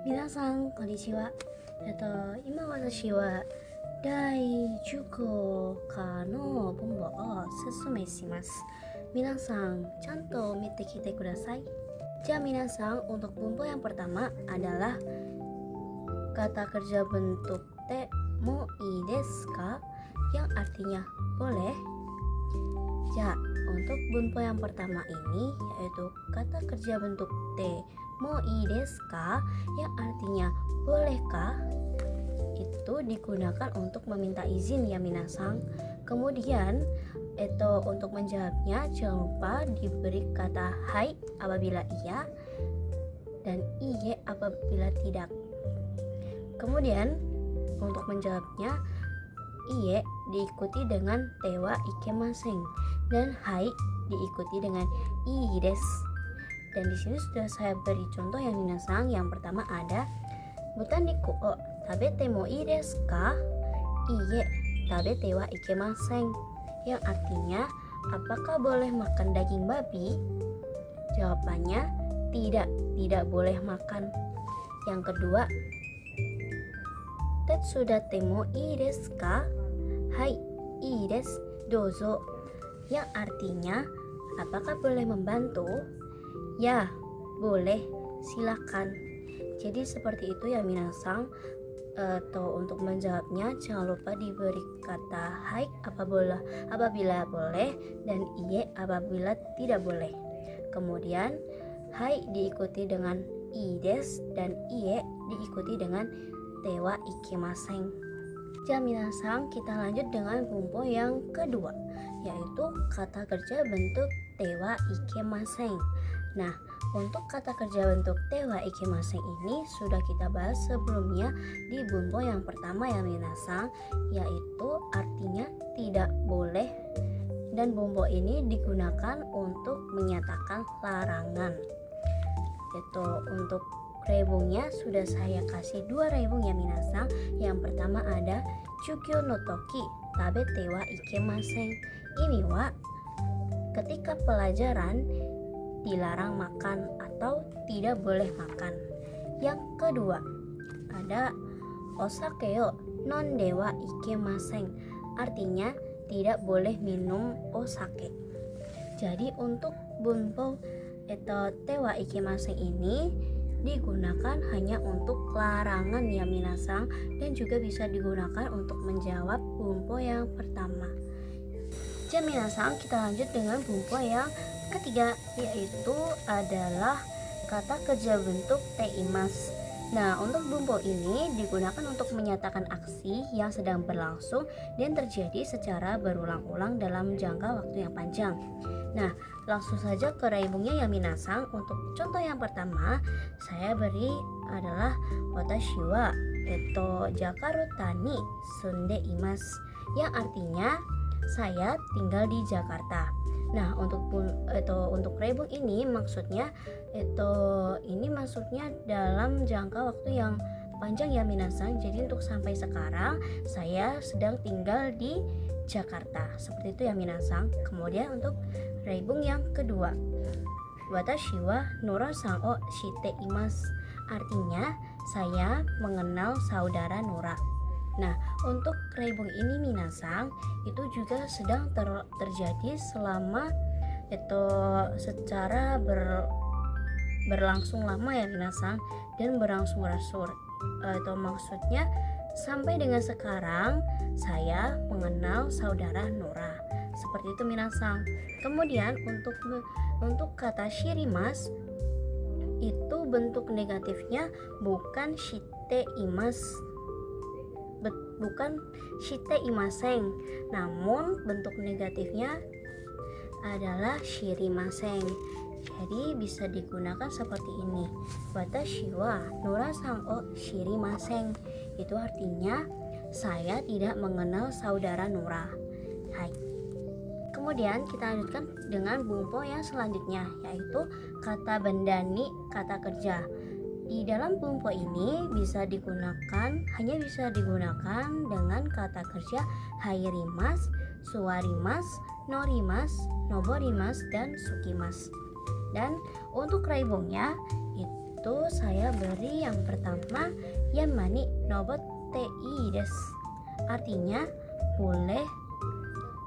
皆さんこんにちは。今私は第15課の文法を説明します。皆さんちゃんと見てきてください.皆さん, untuk bumbu yang pertama adalah kata kerja bentuk te mo ii desu ka yang artinya boleh. Untuk bumbu yang pertama ini yaitu kata kerja bentuk te mo ii desu ka yang artinya bolehkah, itu digunakan untuk meminta izin ya minasang. Kemudian untuk menjawabnya jangan lupa diberi kata hai apabila iya dan iye apabila tidak. Kemudian untuk menjawabnya iye diikuti dengan tewa ikemasen dan hai diikuti dengan ii desu. Dan di sini sudah saya beri contoh yang minasang. Yang pertama ada Butaniku o tabete mo ii desu ka? Iye tabete wa ikemasen, yang artinya apakah boleh makan daging babi? Jawabannya tidak boleh makan. Yang kedua, Tetsudate mo ii desu ka? Hai, ii desu, dozo, yang artinya apakah boleh membantu? Ya, boleh, silakan. Jadi seperti itu ya minasang. Untuk menjawabnya jangan lupa diberi kata hai apabila boleh dan iye apabila tidak boleh. Kemudian hai diikuti dengan ii desu dan iye diikuti dengan tewa ikemasen. Minasang, kita lanjut dengan bumbu yang kedua, yaitu kata kerja bentuk tewa ikemasen. Nah, untuk kata kerja bentuk tewa ikemasen ini sudah kita bahas sebelumnya di bumbu yang pertama ya minasang, yaitu artinya tidak boleh, dan bumbu ini digunakan untuk menyatakan larangan. Untuk rebungnya sudah saya kasih 2 rebung ya minasang. Yang pertama ada Chugyo no toki tabete wa ikemasen. Ini wa ketika pelajaran dilarang makan atau tidak boleh makan. Yang kedua ada Osake o nonde wa ikemasen, artinya tidak boleh minum osake. Jadi untuk bumbu tewa ikemasen ini digunakan hanya untuk larangan ya minasang, dan juga bisa digunakan untuk menjawab bumbu yang pertama. Minasang, kita lanjut dengan bumbu yang ketiga, yaitu adalah kata kerja bentuk teimas. Nah, untuk bumbu ini digunakan untuk menyatakan aksi yang sedang berlangsung dan terjadi secara berulang-ulang dalam jangka waktu yang panjang. Nah, langsung saja ke raibungnya ya minasang. Untuk contoh yang pertama saya beri adalah watashi wa Jakaru tani sunde imas, yang artinya saya tinggal di Jakarta. Nah, untuk raibung ini maksudnya maksudnya dalam jangka waktu yang panjang ya minasang. Jadi untuk sampai sekarang saya sedang tinggal di Jakarta. Seperti itu ya minasang. Kemudian untuk raibung yang kedua, watashi wa Nora-san o shite imasu, artinya saya mengenal saudara Nora. Nah, untuk raibung ini minasang itu juga sedang terjadi selama secara berlangsung lama ya minasang, dan berangsur-angsur. Maksudnya sampai dengan sekarang saya mengenal saudara Nora. Seperti itu minasang. Kemudian untuk kata shirimas itu bentuk negatifnya bukan shite imasen, namun bentuk negatifnya adalah shirimasen. Jadi bisa digunakan seperti ini. Watashi wa Nora-san o shirimasen, itu artinya saya tidak mengenal saudara Nora. Hai. Kemudian kita lanjutkan dengan bumbu yang selanjutnya, yaitu kata bendani kata kerja. Di dalam bumbu ini hanya bisa digunakan dengan kata kerja hairimas, suwarimas, norimas, noborimas, dan sukimas. Dan untuk raibungnya itu saya beri yang pertama yamani nobotte ii desu. Artinya boleh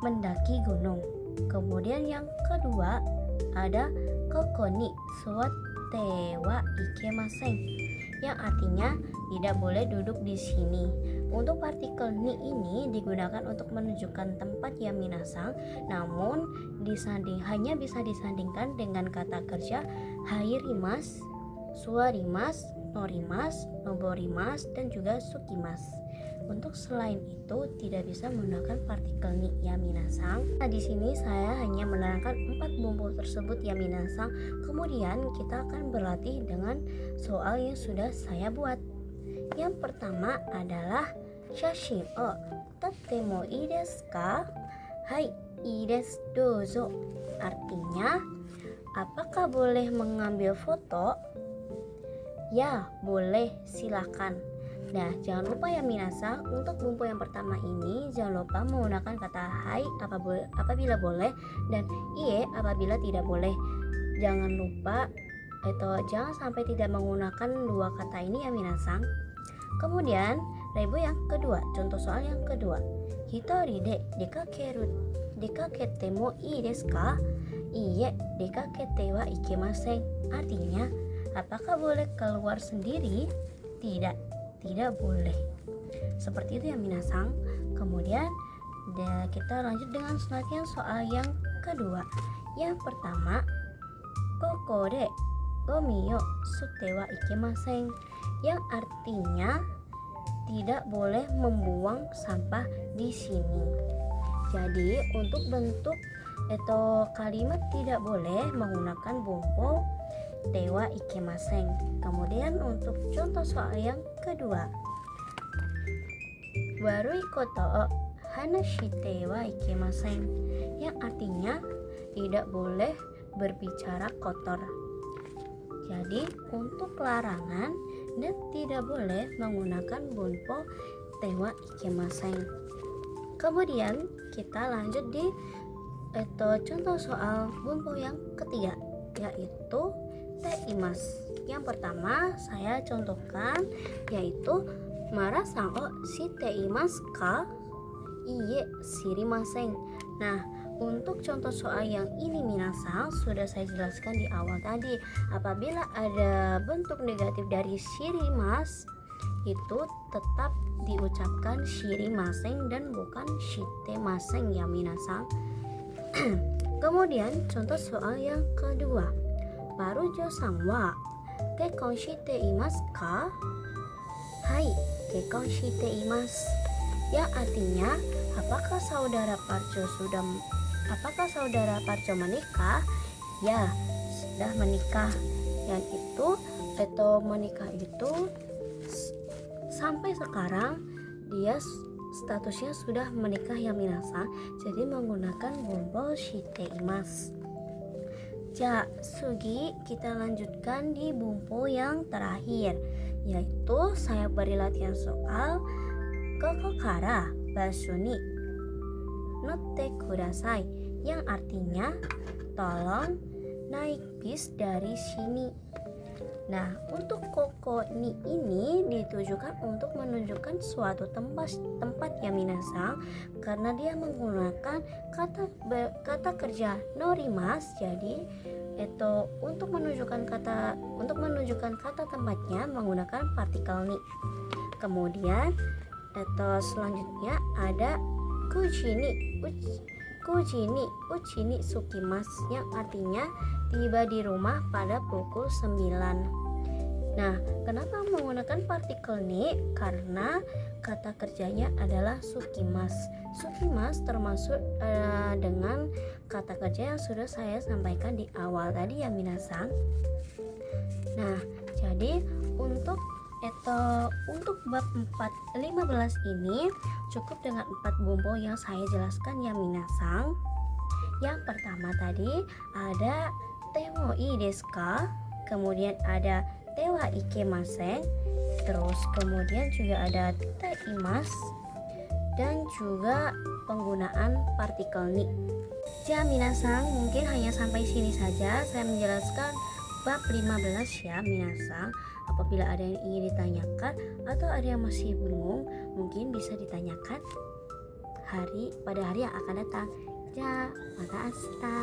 mendaki gunung. Kemudian yang kedua ada koko ni suwatte wa ikemasen, yang artinya tidak boleh duduk di sini. Untuk partikel ni ini digunakan untuk menunjukkan tempat ya minasang, namun hanya bisa disandingkan dengan kata kerja hairimas, suarimas, norimas, noborimas, dan juga sukimas. Untuk selain itu tidak bisa menggunakan partikel ni ya minasang. Nah, di sini saya hanya menerangkan 4 bumbu tersebut ya minasang. Kemudian kita akan berlatih dengan soal yang sudah saya buat. Yang pertama adalah shashin o totemo ii desu ka? Hai, ii desu, dozo. Artinya, apakah boleh mengambil foto? Ya, boleh, silakan. Nah, jangan lupa ya minasang, untuk bumbu yang pertama ini jangan lupa menggunakan kata hai apabila boleh dan iye apabila tidak boleh. Jangan lupa jangan sampai tidak menggunakan dua kata ini ya minasang. Kemudian reibu yang kedua, contoh soal yang kedua. Hitori de dekakete mo ii desu ka? Iye, dekakete wa ikemasen. Artinya, apakah boleh keluar sendiri? Tidak boleh. Seperti itu ya minasang. Kemudian kita lanjut dengan latihan soal yang kedua. Yang pertama, koko de gomi yo sute wa ikemasen, yang artinya tidak boleh membuang sampah di sini. Jadi untuk bentuk kalimat tidak boleh menggunakan bumbu tewa ikemasen. Kemudian untuk contoh soal yang kedua, warui koto o hanashite wa ikemasen, yang artinya tidak boleh berbicara kotor. Jadi untuk larangan dan tidak boleh menggunakan bumbu tewa ikemasen. Kemudian kita lanjut di contoh soal bumbu yang ketiga, yaitu teimas. Yang pertama saya contohkan yaitu marasang o shiteimasu ka? Iye, shirimasen. Nah, untuk contoh soal yang ini minasang sudah saya jelaskan di awal tadi. Apabila ada bentuk negatif dari shirimas, itu tetap diucapkan shirimasen dan bukan shitemasen ya minasang. Kemudian contoh soal yang kedua, Barujo-san wa kekkon shite imasu ka? Hai, kekkon shite imasu. Yang artinya, apakah saudara Parjo menikah? Ya, sudah menikah. Yang itu menikah itu sampai sekarang dia statusnya sudah menikah ya minasang. Jadi menggunakan bumbu shite imasu. Ja, sugi, kita lanjutkan di bumbu yang terakhir, yaitu saya beri latihan soal koko kara basho ni notte kudasai, yang artinya tolong naik bis dari sini. Nah, untuk koko ni ini ditujukan untuk menunjukkan suatu tempat ya minasang, karena dia menggunakan kata kerja norimas. Jadi untuk menunjukkan kata tempatnya menggunakan partikel ni. Kemudian selanjutnya ada kuchini uchini sukimas, yang artinya tiba di rumah pada pukul 9. Nah, kenapa menggunakan partikel ni? Karena kata kerjanya adalah sukimas. Sukimas termasuk dengan kata kerja yang sudah saya sampaikan di awal tadi ya minasang. Nah, jadi untuk bab 15 ini cukup dengan 4 bumbu yang saya jelaskan ya minasang. Yang pertama tadi ada temo ii desu ka? Kemudian ada tewa ikemasen, terus kemudian juga ada teimas, dan juga penggunaan partikel ni. Ya minasang, mungkin hanya sampai sini saja saya menjelaskan bab 15 ya minasang. Apabila ada yang ingin ditanyakan atau ada yang masih bingung, mungkin bisa ditanyakan pada hari yang akan datang. Ja, mata asta.